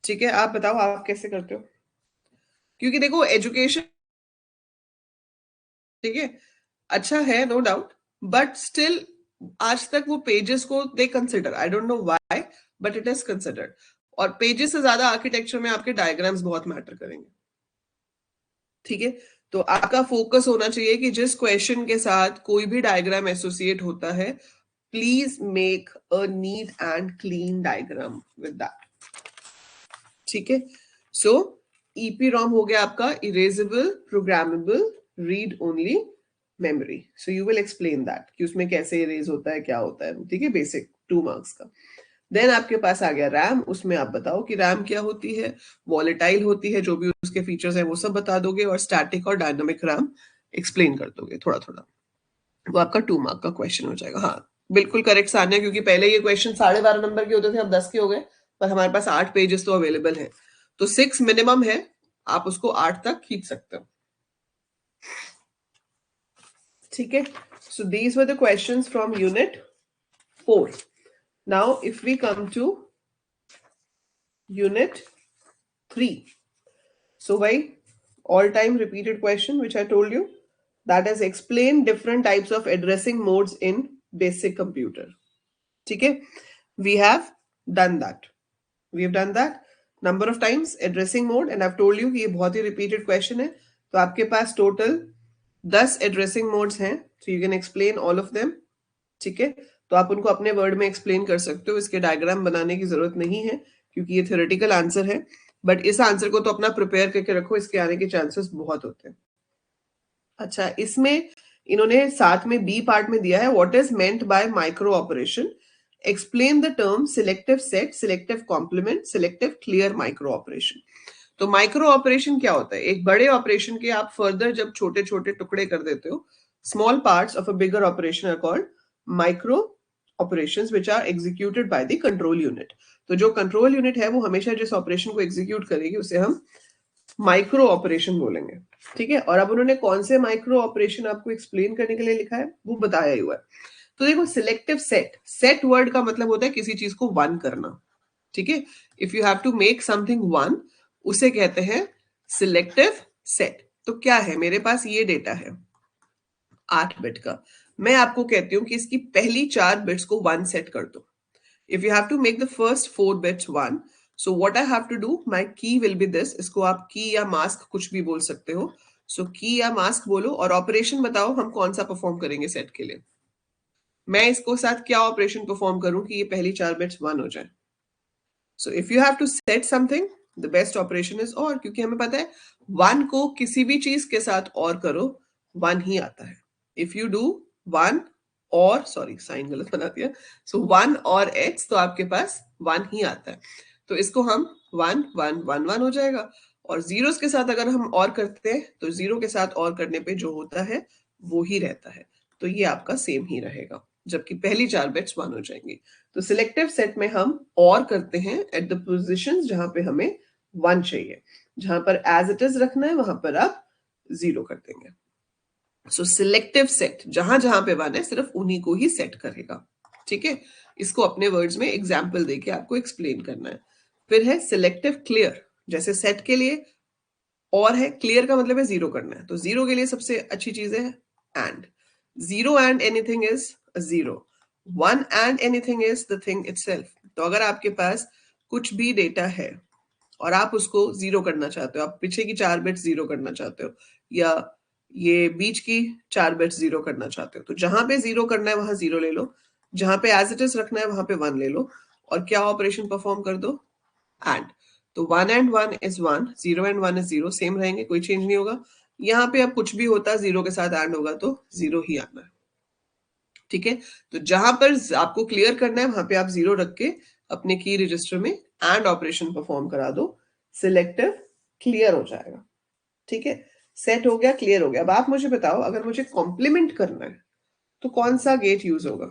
ठीक है। आप बताओ आप कैसे करते हो? क्योंकि देखो एजुकेशन, ठीक है, अच्छा है नो डाउट, बट स्टिल आज तक वो पेजेस को they consider, I don't know why, but it is considered. और पेजेस से ज्यादा आर्किटेक्चर में आपके डायग्राम्स बहुत मैटर करेंगे, ठीक है। तो आपका फोकस होना चाहिए कि जिस क्वेश्चन के साथ कोई भी डायग्राम एसोसिएट होता है, please make a neat and clean diagram with that, ठीक है। सो EPROM हो गया आपका erasable programmable read only memory. So you will explain that कि उसमें कैसे इरेज होता है, क्या होता है, ठीक है, बेसिक 2 मार्क्स का। देन आपके पास आ गया रैम, उसमें आप बताओ कि रैम क्या होती है, वॉलेटाइल होती है, जो भी उसके फीचर्स है वो सब बता दोगे, और स्टैटिक और डायनामिक रैम एक्सप्लेन कर दोगे थोड़ा थोड़ा। वो आपका 2 मार्क का क्वेश्चन हो जाएगा। हाँ बिल्कुल करेक्ट सान्या, क्योंकि पहले ये क्वेश्चन 12.5 नंबर के होते थे, अब 10 के हो गए, पर हमारे पास 8 पेजेस तो अवेलेबल है, तो 6 मिनिमम है, आप उसको 8 तक खींच सकते हो, ठीक है। So these were the questions from unit 4। Now if we come to unit 3, so why all time repeated question which I told you, that is explain different types of addressing modes in basic computer, ठीक है। we have done that number of times addressing mode, and I've told you कि ये बहुत ही repeated question है, तो आपके पास total 10 addressing modes हैं, so you can explain all of them, ठीक है। तो आप उनको अपने वर्ड में एक्सप्लेन कर सकते हो, इसके डायग्राम बनाने की जरूरत नहीं है क्योंकि ये थ्योरेटिकल आंसर है, बट इस आंसर को तो अपना प्रिपेयर करके रखो, इसके आने के चांसेस बहुत होते हैं। अच्छा, इसमें इन्होंने साथ में बी पार्ट में दिया है, what is meant by micro operation, explain the term selective set, selective complement, selective clear micro operation. तो माइक्रो ऑपरेशन क्या होता है, एक बड़े ऑपरेशन के आप फर्दर जब छोटे छोटे टुकड़े कर देते हो, small parts of a bigger operation are called micro operations which are executed by the control unit. तो जो कंट्रोल यूनिट है वो हमेशा जिस ऑपरेशन को एग्जीक्यूट करेगी उसे हम माइक्रो ऑपरेशन बोलेंगे, ठीक है। और अब उन्होंने कौन से माइक्रो ऑपरेशन आपको एक्सप्लेन करने के लिए लिखा है वो बताया ही हुआ है। तो देखो, सिलेक्टिव सेट, सेट वर्ड का मतलब होता है किसी चीज को वन करना, ठीक है। If you have to make something one, उसे कहते हैं सिलेक्टिव सेट। तो क्या है, मेरे पास ये डेटा है 8 बिट का, मैं आपको कहती हूं कि इसकी पहली 4 बिट्स को 1 सेट कर दो। If you have to make the first 4 bits 1, so what I have to do, my key will be this, इसको आप की या मास्क कुछ भी बोल सकते हो। सो की या मास्क बोलो और ऑपरेशन बताओ हम कौन सा परफॉर्म करेंगे सेट के लिए। मैं इसको साथ क्या ऑपरेशन परफॉर्म करूं कि ये पहली 4 बिट्स 1 हो जाए। So if you have to set something, the best operation is or, क्योंकि हमें पता है 1 को किसी भी चीज के साथ और करो 1 ही आता है। इफ यू डू 1 और, सॉरी साइन गलत बना दिया, सो 1 और x, तो आपके पास 1 ही आता है। तो इसको हम 1 1 1 1 हो जाएगा, और जीरोस के साथ अगर हम और करते हैं तो जीरो के साथ और करने पे जो होता है वो ही रहता है, तो ये आपका सेम ही रहेगा, जबकि पहली 4 बिट्स 1 हो जाएंगी। तो सिलेक्टिव सेट में हम और करते हैं एट द पोजीशंस जहां पे हमें 1 चाहिए, जहां पर एज इट इज रखना है वहां पर आप 0 कर देंगे। सो सिलेक्टिव सेट जहां जहां पे 1 है सिर्फ उन्हीं को ही सेट करेगा, ठीक है। इसको अपने वर्ड्स में एग्जाम्पल देके आपको एक्सप्लेन करना है। फिर है सिलेक्टिव क्लियर, जैसे सेट के लिए और है, क्लियर का मतलब है 0 करना है, तो 0 के लिए सबसे अच्छी चीज है and, 0 and anything is 0, 1 and anything is the thing itself. तो अगर आपके पास कुछ भी डेटा है और आप उसको 0 करना चाहते हो, आप पीछे की 4 बिट्स 0 करना चाहते हो, या ये बीच की 4 बिट्स 0 करना चाहते हो, तो जहां पे 0 करना है वहां 0 ले लो, जहां पे एज इट इज रखना है वहां पे 1 ले लो, और क्या ऑपरेशन परफॉर्म कर दो, एंड। तो 1 and 1 is 1, 0 and 1 is 0, same रहेंगे, कोई चेंज नहीं होगा। यहाँ पे अब कुछ भी होता 0 के साथ एंड होगा तो 0 ही आना है, ठीक है। तो जहां पर आपको क्लियर करना है वहां पे आप 0 रख के अपने की रजिस्टर में एंड ऑपरेशन परफॉर्म करा दो, सिलेक्टिव क्लियर हो जाएगा, ठीक है। सेट हो गया, क्लियर हो गया। अब आप मुझे बताओ, अगर मुझे कॉम्प्लीमेंट करना है तो कौन सा गेट यूज होगा।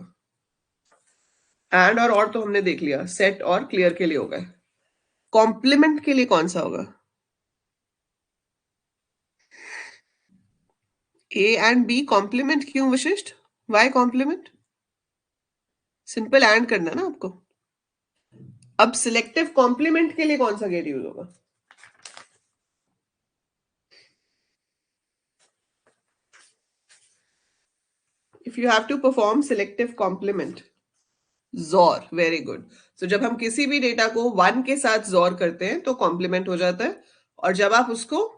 एंड और तो हमने देख लिया, सेट और क्लियर के लिए होगा, कॉम्प्लीमेंट के लिए कौन सा होगा। ए एंड बी कॉम्प्लीमेंट क्यों विशिष्ट, वाई कॉम्प्लीमेंट, सिंपल एंड करना है ना आपको। अब सिलेक्टिव कॉम्प्लीमेंट के लिए कौन सा गेट यूज होगा। If you have to perform selective complement, XOR, very good. सो जब हम किसी भी डेटा को 1 के साथ जोर करते हैं तो कॉम्प्लीमेंट हो जाता है, और जब आप उसको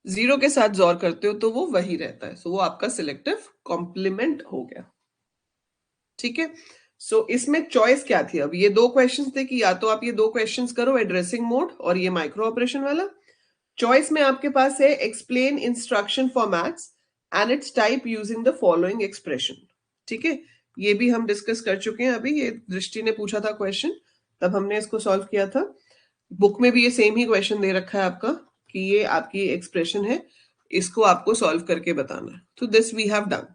0 के साथ जोर करते हो तो वो वही रहता है। सो वो आपका सिलेक्टिव कॉम्प्लीमेंट हो गया। ठीक है, सो इसमें चॉइस क्या थी? अब ये दो क्वेश्चंस थे कि या तो आप ये दो क्वेश्चंस करो, एड्रेसिंग मोड और ये माइक्रो ऑपरेशन वाला। चॉइस में आपके पास है explain instruction formats and it's type using the following expression. ठीक है, ये भी हम डिस्कस कर चुके हैं अभी, ये दृष्टि ने पूछा था क्वेश्चन, तब हमने इसको सॉल्व किया था। बुक में भी ये सेम ही क्वेश्चन दे रखा है आपका कि ये आपकी एक्सप्रेशन है, इसको आपको सॉल्व करके बताना है। तो दिस वी हैव डन।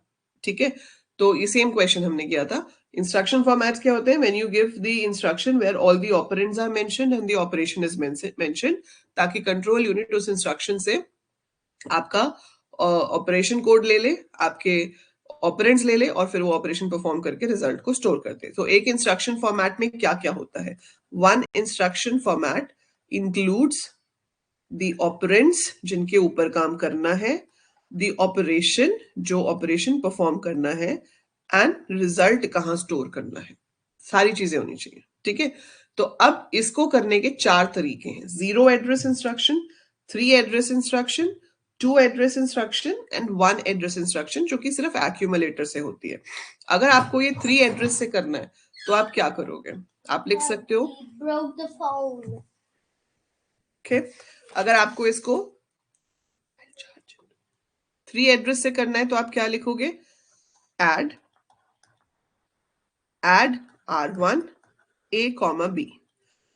ठीक है, तो ये सेम क्वेश्चन हमने किया था। इंस्ट्रक्शन फॉर्मेट्स क्या होते हैं? When you give the instruction where all the operands are mentioned and the operation is mentioned, ताकि कंट्रोल यूनिट उस इंस्ट्रक्शन से आपका ऑपरेशन कोड ले ले, आपके ऑपरेंड्स ले ले, और फिर वो ऑपरेशन परफॉर्म करके रिजल्ट को स्टोर करते हैं। तो एक इंस्ट्रक्शन फॉर्मेट में क्या क्या होता है? One instruction format includes the operands जिनके ऊपर काम करना है, द ऑपरेशन जो ऑपरेशन परफॉर्म करना है, एंड रिजल्ट कहाँ स्टोर करना है। सारी चीजें होनी चाहिए। ठीक है, तो अब इसको करने के 4 तरीके हैं। 0 address instruction, 3 address instruction, 2 address instruction and 1 address instruction, जो कि सिर्फ एक्यूमुलेटर से होती है। अगर आपको ये 3 एड्रेस से करना है तो आप क्या करोगे? आप लिख सकते हो, okay? अगर आपको इसको 3 एड्रेस से करना है तो आप क्या लिखोगे? Add R1 A, B।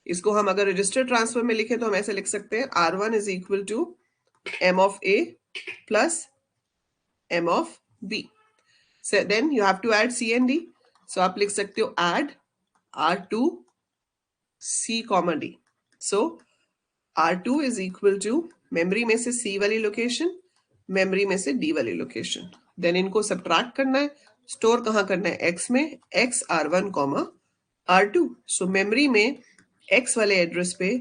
इसको हम अगर रजिस्टर ट्रांसफर में लिखें तो हम ऐसे लिख सकते हैं, R1 is equal to M of A plus M of B। So then you have to add C and D. So आप लिख सकते हो add R2 C, D। So R2 is equal to memory में से C वाली location, memory में से D वाली लोकेशन, देन इनको सब्ट्रैक्ट करना है, स्टोर कहाँ करना है? X में, X R1, R2। सो मेमोरी में X वाले एड्रेस पे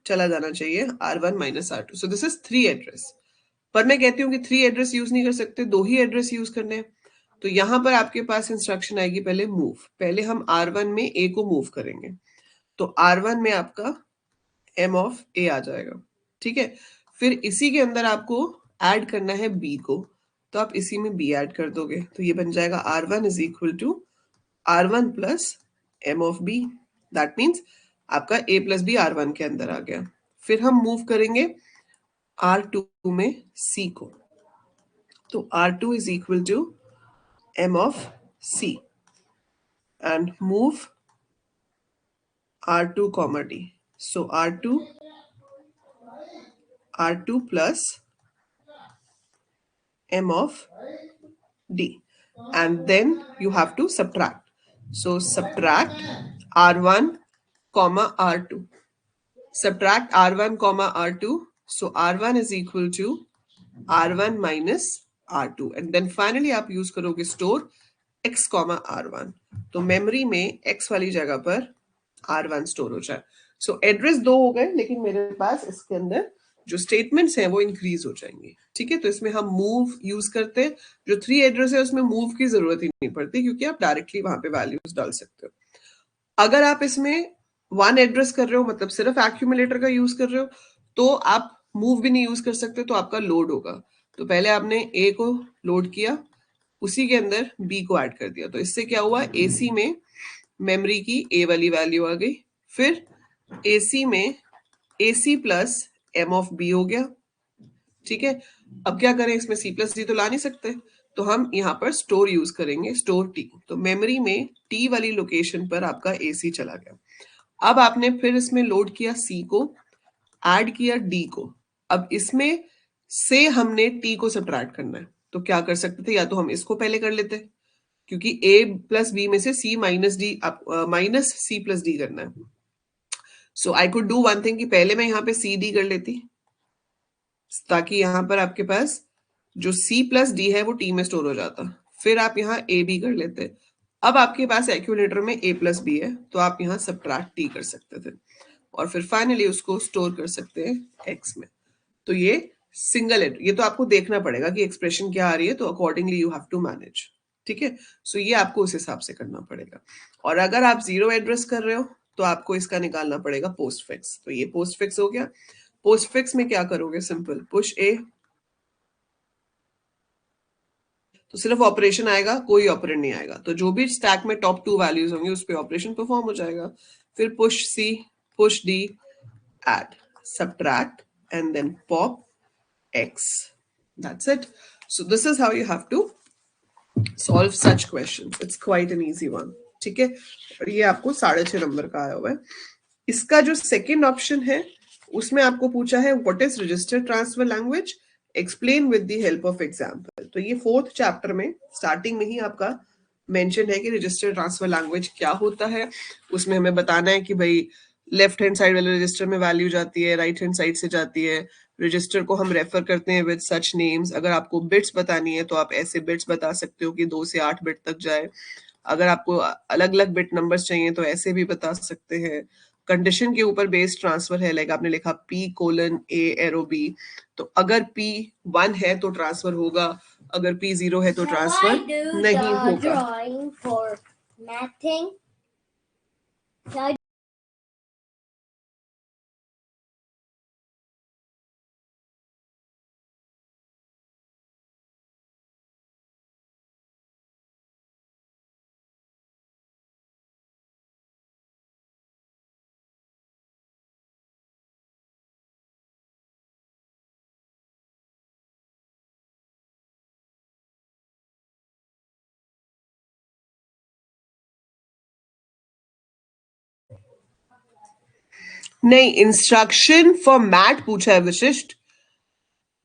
चला जाना चाहिए R1 minus R2। So this is 3 address. पर मैं कहती हूँ कि 3 एड्रेस यूज नहीं कर सकते, 2 ही एड्रेस यूज करने हैं। तो यहां पर आपके पास इंस्ट्रक्शन आएगी पहले मूव। पहले हम R1 में A को मूव करेंगे, तो R1 में आपका M of A आ जाएगा। ठीक है, फिर इसी के अंदर आपको ऐड करना है B को, तो आप इसी में B ऐड कर दोगे, तो ये बन जाएगा R1 is equal to R1 plus M of B। That means आपका A प्लस B R1 के अंदर आ गया। फिर हम मूव करेंगे R2 में C को, तो R2 is equal to M of C and move R2, D। So R2 plus M of D, and then you have to subtract. So subtract R1, R2. Subtract R1, R2. So R1 is equal to R1 minus R2, and then finally आप use करोगे store X, R1। तो memory में X वाली जगह पर R1 store हो जाए। सो address 2 हो गए, लेकिन मेरे पास इसके अंदर जो स्टेटमेंट्स हैं वो इंक्रीज हो जाएंगे। ठीक है, तो इसमें हम मूव यूज करते हैं। जो 3 एड्रेस है उसमें मूव की जरूरत ही नहीं पड़ती, क्योंकि आप डायरेक्टली वहां पे वैल्यूज डाल सकते हो। अगर आप इसमें 1 एड्रेस कर रहे हो, मतलब सिर्फ एक्यूमुलेटर का यूज कर रहे हो, तो आप मूव भी नहीं यूज कर सकते, तो आपका लोड होगा। तो पहले आपने A को लोड किया, उसी के अंदर B को ऐड कर दिया, तो इससे क्या हुआ? AC में मेमोरी की A वाली वैल्यू आ गई, फिर AC में AC plus M of B हो गया। ठीक है, अब क्या करें? इसमें C प्लस D तो ला नहीं सकते, तो हम यहाँ पर स्टोर यूज करेंगे, स्टोर T। तो मेमोरी में T वाली लोकेशन पर आपका AC चला गया। अब आपने फिर इसमें लोड किया C को, ऐड किया D को। अब इसमें से हमने T को सब्ट्रैक्ट करना है, तो क्या कर सकते थे? या तो हम इसको पहले कर लेते, क्योंकि A प्लस B में से C minus D minus C plus D करना है। So I could do one thing कि पहले मैं यहाँ पे C D कर लेती, ताकि यहाँ पर आपके पास जो C प्लस D है वो T में स्टोर हो जाता। फिर आप यहाँ A B कर लेते। अब आपके पास एक्यूमुलेटर में A प्लस B है, तो आप यहाँ सब्ट्रैक्ट T कर सकते थे, और फिर फाइनली उसको स्टोर कर सकते हैं X में। तो ये सिंगल ये तो आपको देखना पड़ेगा कि एक्सप्रेशन क्या आ रही है, तो accordingly you have to manage. ठीक है, सो ये आपको उस हिसाब से करना पड़ेगा। और अगर आप 0 एड्रेस कर रहे हो तो आपको इसका निकालना पड़ेगा पोस्ट फिक्स। तो ये पोस्ट फिक्स हो गया। पोस्ट फिक्स में क्या करोगे, सिंपल पुश ए, तो सिर्फ ऑपरेशन आएगा, कोई ऑपरेंड नहीं आएगा। तो जो भी स्टैक में टॉप 2 वैल्यूज होंगे उस पर ऑपरेशन परफॉर्म हो जाएगा। फिर push C, push D, add, subtract, and then pop x. That's it. So this is how you have to solve such questions. It's quite an easy one. ठीक है, और ये आपको 6.5 नंबर का आया हुआ है। इसका जो सेकेंड ऑप्शन है उसमें आपको पूछा है what is register transfer language, explain with the help of example. तो ये 4th चैप्टर में स्टार्टिंग में ही आपका मेंशन है कि रजिस्टर ट्रांसफर लैंग्वेज क्या होता है। उसमें हमें बताना है कि भाई लेफ्ट हैंड साइड वाले रजिस्टर में वैल्यू जाती है, राइट हैंड साइड से जाती है। रजिस्टर को हम रेफर करते हैं विद सच नेम्स। अगर आपको बिट्स बतानी है तो आप ऐसे बिट्स बता सकते हो कि 2 से 8 बिट तक जाए। अगर आपको अलग अलग बिट नंबर्स चाहिए तो ऐसे भी बता सकते हैं। कंडीशन के ऊपर बेस्ड ट्रांसफर है, लाइक आपने लिखा P:A एरो B, तो अगर P 1 है तो ट्रांसफर होगा, अगर P 0 है तो ट्रांसफर नहीं होगा। नहीं, इंस्ट्रक्शन फॉर्मेट पूछा है विशिष्ट।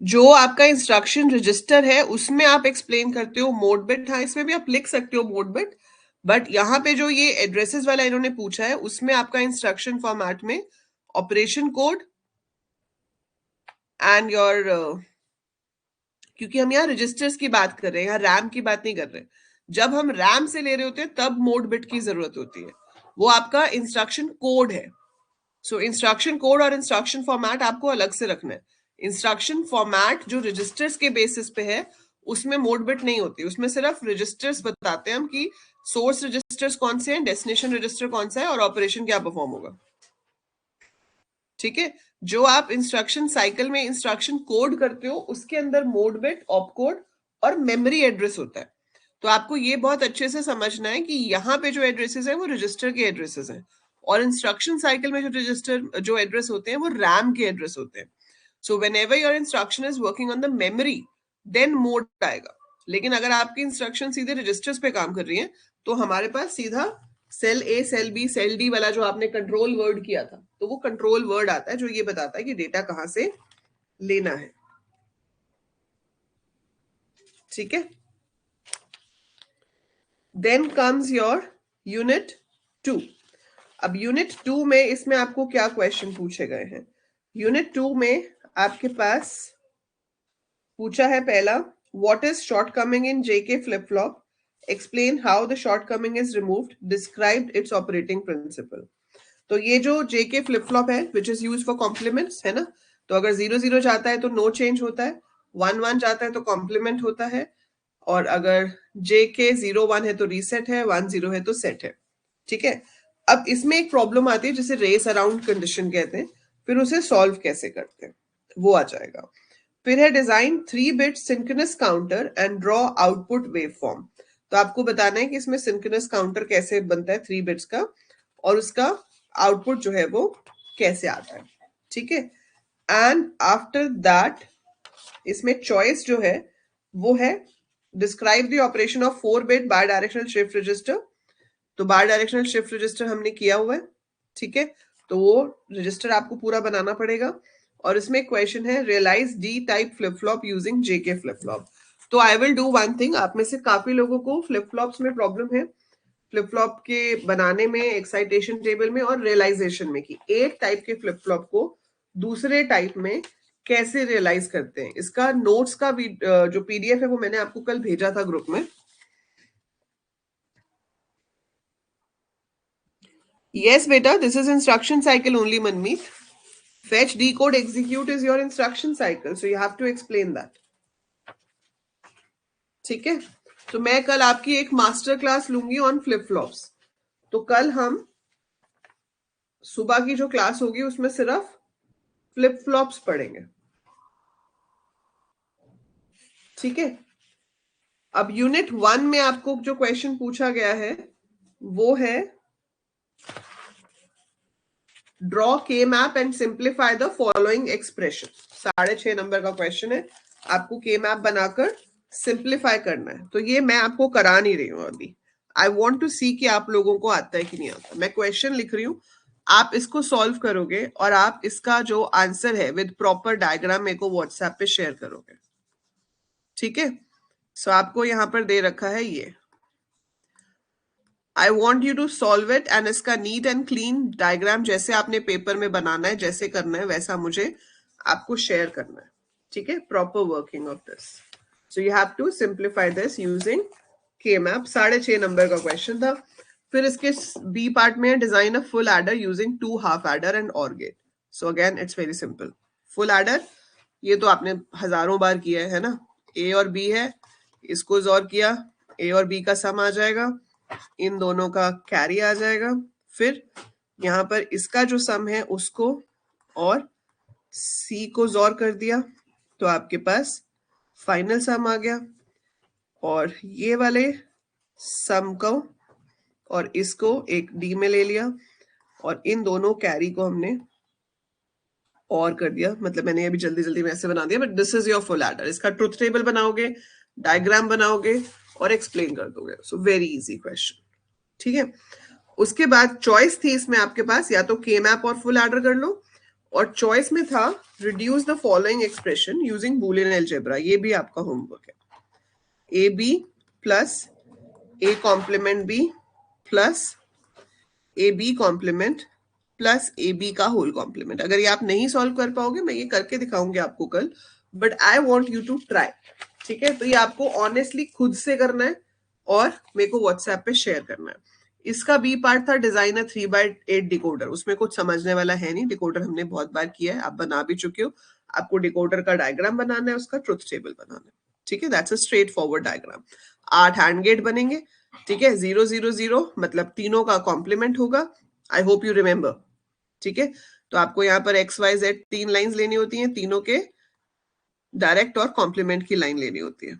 जो आपका इंस्ट्रक्शन रजिस्टर है उसमें आप एक्सप्लेन करते हो मोड बिट। हाँ, इसमें भी आप लिख सकते हो मोड बिट, बट यहाँ पे जो ये एड्रेसेस वाला इन्होंने पूछा है उसमें आपका इंस्ट्रक्शन फॉर्मेट में ऑपरेशन कोड एंड योर, क्योंकि हम यहाँ रजिस्टर्स की बात कर रहे हैं, यहाँ रैम की बात नहीं कर रहे। जब हम रैम से ले रहे होते हैं तब मोड बिट की जरूरत होती है, वो आपका इंस्ट्रक्शन कोड है। सो इंस्ट्रक्शन कोड और इंस्ट्रक्शन फॉर्मेट आपको अलग से रखना है। इंस्ट्रक्शन फॉर्मेट जो रजिस्टर्स के बेसिस पे है उसमें मोड बिट नहीं होती, उसमें सिर्फ रजिस्टर्स बताते हैं हम कि सोर्स रजिस्टर्स कौन से हैं, डेस्टिनेशन रजिस्टर कौन सा है और ऑपरेशन क्या परफॉर्म होगा। ठीक है, जो आप इंस्ट्रक्शन साइकिल में इंस्ट्रक्शन कोड करते हो उसके अंदर मोड बिट, ऑप कोड और मेमोरी एड्रेस होता है। तो आपको ये बहुत अच्छे से समझना है कि यहाँ पे जो एड्रेसेस हैं वो रजिस्टर के एड्रेसेस हैं, और इंस्ट्रक्शन साइकिल में जो रजिस्टर जो एड्रेस होते हैं वो रैम के एड्रेस होते हैं। So whenever your instruction is working on the memory then mode आएगा। लेकिन अगर आपकी इंस्ट्रक्शन सीधे रजिस्टर्स पे काम कर रही है तो हमारे पास सीधा सेल ए, सेल बी, सेल डी वाला जो आपने कंट्रोल वर्ड किया था, तो वो कंट्रोल वर्ड आता है जो ये बताता है कि डेटा कहां से लेना है। ठीक है, देन कम्स योर यूनिट 2। अब यूनिट 2 में इसमें आपको क्या क्वेश्चन पूछे गए हैं? यूनिट 2 में आपके पास पूछा है पहला, what is shortcoming in JK flip flop, explain how the shortcoming is removed, describe its operating principle. तो ये जो जेके फ्लिप फ्लॉप है which is use for complements है ना, तो अगर 0 0 जाता है तो नो चेंज होता है, 1 1 जाता है तो कॉम्प्लीमेंट होता है, और अगर जेके 0 1 है तो रीसेट है, 1 0 है तो सेट है। ठीक है, अब इसमें एक प्रॉब्लम आती है जिसे रेस अराउंड कंडीशन कहते हैं, फिर उसे सॉल्व कैसे करते हैं वो आ जाएगा। फिर है design 3-bit synchronous counter and draw output wave form. तो आपको बताना है कि इसमें सिंक्रोनस काउंटर कैसे बनता है 3 बिट्स का, और उसका आउटपुट जो है वो कैसे आता है। ठीक है, एंड आफ्टर दैट इसमें चॉइस जो है वो है describe the operation of 4-bit bidirectional shift register. तो बाय डायरेक्शनल शिफ्ट रजिस्टर हमने किया हुआ है। ठीक है, तो वो रजिस्टर आपको पूरा बनाना पड़ेगा। और इसमें क्वेश्चन है realize D type flip flop using JK flip flop. तो I will do one thing, आप में से काफी लोगों को फ्लिप फ्लॉप्स में प्रॉब्लम है, फ्लिप फ्लॉप के बनाने में, एक्साइटेशन टेबल में और रियलाइजेशन में, कि एक टाइप के फ्लिप फ्लॉप को दूसरे टाइप में कैसे रियलाइज करते हैं। इसका नोट्स का जो पीडीएफ है वो मैंने आपको कल भेजा था ग्रुप में। Yes, beta, this is instruction cycle only, Manmeet. Fetch, decode, execute is your instruction cycle, so you have to explain that. ठीक है, तो मैं कल आपकी एक मास्टर क्लास लूंगी ऑन फ्लिप फ्लॉप्स। तो कल हम सुबह की जो क्लास होगी उसमें सिर्फ फ्लिप फ्लॉप्स पढ़ेंगे, ठीक है। अब यूनिट 1 में आपको जो क्वेश्चन पूछा गया है वो है ड्रॉ के map and simplify the following expression. 6.5 number का क्वेश्चन है, आपको के मैप बनाकर सिंप्लीफाई करना है। तो ये मैं आपको करा नहीं रही हूं अभी, आई वॉन्ट टू सी कि आप लोगों को आता है कि नहीं आता। मैं क्वेश्चन लिख रही हूँ, आप इसको सॉल्व करोगे और आप इसका जो आंसर है विद प्रॉपर डायग्राम मेरे को व्हाट्सएप पे शेयर करोगे, ठीक है। सो आपको यहां पर दे रखा है ये, I want you to solve it and इसका नीट एंड क्लीन डायग्राम जैसे आपने पेपर में बनाना है, जैसे करना है वैसा मुझे आपको शेयर करना है, ठीक है। Proper working of this, so you have to simplify this using K map. 6.5 number का क्वेश्चन था। फिर इसके बी पार्ट में design a full adder using 2 half adder and OR gate. So again it's very simple. Full adder ये तो आपने हजारों बार किया है ना, ए और बी है, इसको जोर किया, ए और बी का सम आ जाएगा, इन दोनों का कैरी आ जाएगा, फिर यहाँ पर इसका जो सम है उसको और सी को जोर कर दिया तो आपके पास फाइनल सम आ गया, और ये वाले सम को और इसको एक डी में ले लिया और इन दोनों कैरी को हमने और कर दिया। मतलब मैंने अभी जल्दी जल्दी में ऐसे बना दिया, but this is your full adder. इसका ट्रुथ टेबल बनाओगे, डायग्राम बनाओगे और एक्सप्लेन कर दोगे। सो वेरी इजी क्वेश्चन, ठीक है। उसके बाद चॉइस थी इसमें आपके पास, या तो के मैप और फुल एडर कर लो, और चॉइस में था reduce the following expression using Boolean algebra. ये भी आपका होमवर्क है। A B plus A complement B plus A B complement plus A B का होल कॉम्प्लीमेंट। अगर ये आप नहीं सॉल्व कर पाओगे, मैं ये करके दिखाऊंगी आपको कल, but I want you to try, ठीक है। तो ये आपको ऑनेस्टली खुद से करना है और मेरे को व्हाट्सएप पे शेयर करना है। इसका बी पार्ट था डिजाइनर 3/8 डिकोडर। उसमें कुछ समझने वाला है नहीं, डिकोडर हमने बहुत बार किया है, आप बना भी चुके हो। आपको डिकोडर का डायग्राम बनाना है, उसका ट्रुथ टेबल बनाना है, ठीक है। That's a straight forward diagram. 8 and gate बनेंगे, ठीक है। 0 0 0 मतलब तीनों का कॉम्प्लीमेंट होगा। आई होप यू रिमेंबर, ठीक है। तो आपको यहाँ पर एक्स वाई जेड 3 लाइंस लेनी होती हैं, तीनों के डायरेक्ट और कॉम्प्लीमेंट की लाइन लेनी होती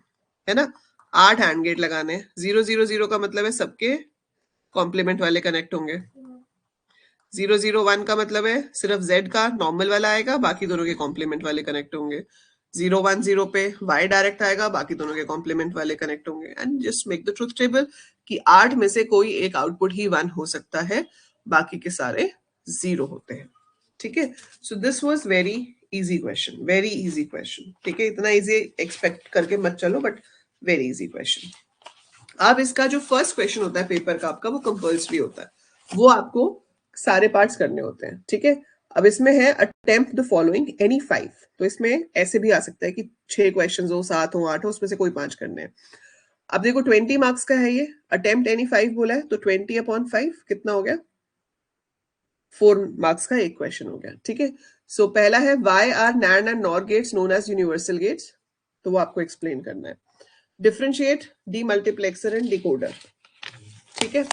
है ना। 8 हैंड गेट लगाने हैं। 0 0 0 का मतलब है सबके कॉम्प्लीमेंट वाले कनेक्ट होंगे। 0 0 1 का मतलब है सिर्फ z का नॉर्मल वाला आएगा, बाकी दोनों के कॉम्प्लीमेंट वाले कनेक्ट होंगे। 0 1 0 पे y डायरेक्ट आएगा, बाकी दोनों के कॉम्प्लीमेंट वाले कनेक्ट होंगे। And just make the truth table कि 8 में से कोई एक आउटपुट ही 1 हो सकता है, बाकी के सारे 0 होते हैं, ठीक है। So this was very easy question, very easy question, ठीक है। इतना इजी एक्सपेक्ट करके मत चलो, बट वेरी इजी क्वेश्चन। अब इसका जो फर्स्ट क्वेश्चन होता है पेपर का आपका, वो कंपल्सरी होता है, वो आपको सारे पार्ट्स करने होते हैं, ठीक है। अब इसमें है अटेम्प्ट द फॉलोइंग एनी 5। तो इसमें ऐसे भी आ सकता है कि 6 क्वेश्चंस हो, 7 हो, 8 हो, उसमें से कोई 5 करने हैं। अब देखो 20 मार्क्स का है ये, अटेम्प्ट एनी 5 बोला है, तो 20/5 कितना हो गया, 4 मार्क्स का एक क्वेश्चन हो गया, ठीक है। सो पहला है why are NAND and NOR gates known as universal gates, तो वो आपको एक्सप्लेन करना है। डिफरेंशिएट डीमल्टीप्लेक्सर एंड डिकोडर, ठीक है।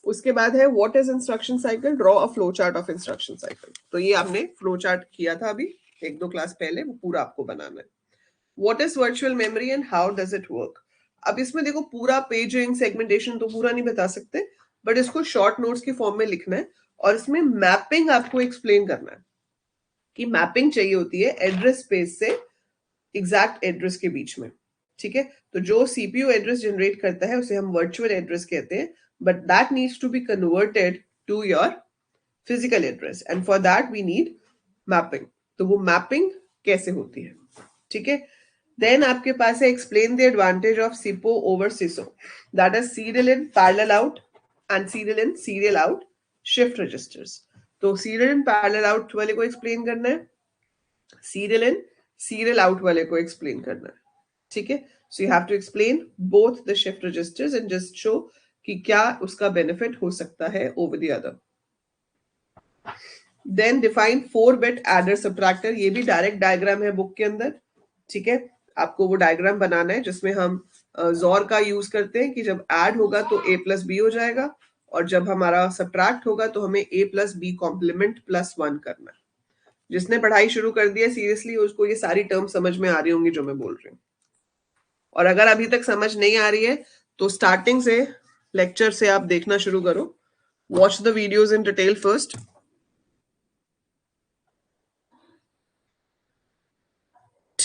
उसके बाद है what is instruction cycle, draw a flow chart of instruction cycle. तो ये आपने फ्लो चार्ट किया था अभी 1-2 क्लास पहले, वो पूरा आपको बनाना है। What is virtual memory and how does it work. अब इसमें देखो पूरा पेजिंग सेगमेंटेशन तो पूरा नहीं बता सकते, बट इसको शॉर्ट नोट्स के फॉर्म में लिखना है, और इसमें मैपिंग आपको एक्सप्लेन करना है कि मैपिंग चाहिए होती है एड्रेस स्पेस से एग्जैक्ट एड्रेस के बीच में, ठीक है। तो जो सीपीयू एड्रेस जनरेट करता है उसे हम वर्चुअल एड्रेस कहते हैं, but that needs to be converted to your physical address, and for that we need mapping. तो वो मैपिंग कैसे होती है, ठीक है। देन आपके पास है explain the advantage of SIPO over SISO, that is serial in parallel out and serial in serial out shift registers. तो सीरियल इन पैरेलल आउट वाले को एक्सप्लेन करना है, सीरियल इन सीरियल आउट वाले को एक्सप्लेन करना है, ठीक है। So you have to explain both the shift registers and just show कि क्या उसका बेनिफिट हो सकता है over the other. Then define four bit adder subtractor, ये भी डायरेक्ट डायग्राम है बुक के अंदर, ठीक है। आपको वो डायग्राम बनाना है जिसमें हम जोर का यूज करते हैं कि जब ऐड होगा तो a प्लस बी हो जाएगा, और जब हमारा सब्ट्रैक्ट होगा तो हमें a plus B complement plus 1 करना है। जिसने पढ़ाई शुरू कर दी है सीरियसली उसको ये सारी टर्म समझ में आ रही होंगी जो मैं बोल रही हूँ। और अगर अभी तक समझ नहीं आ रही है तो स्टार्टिंग से लेक्चर से आप देखना शुरू करो, watch the videos in detail first,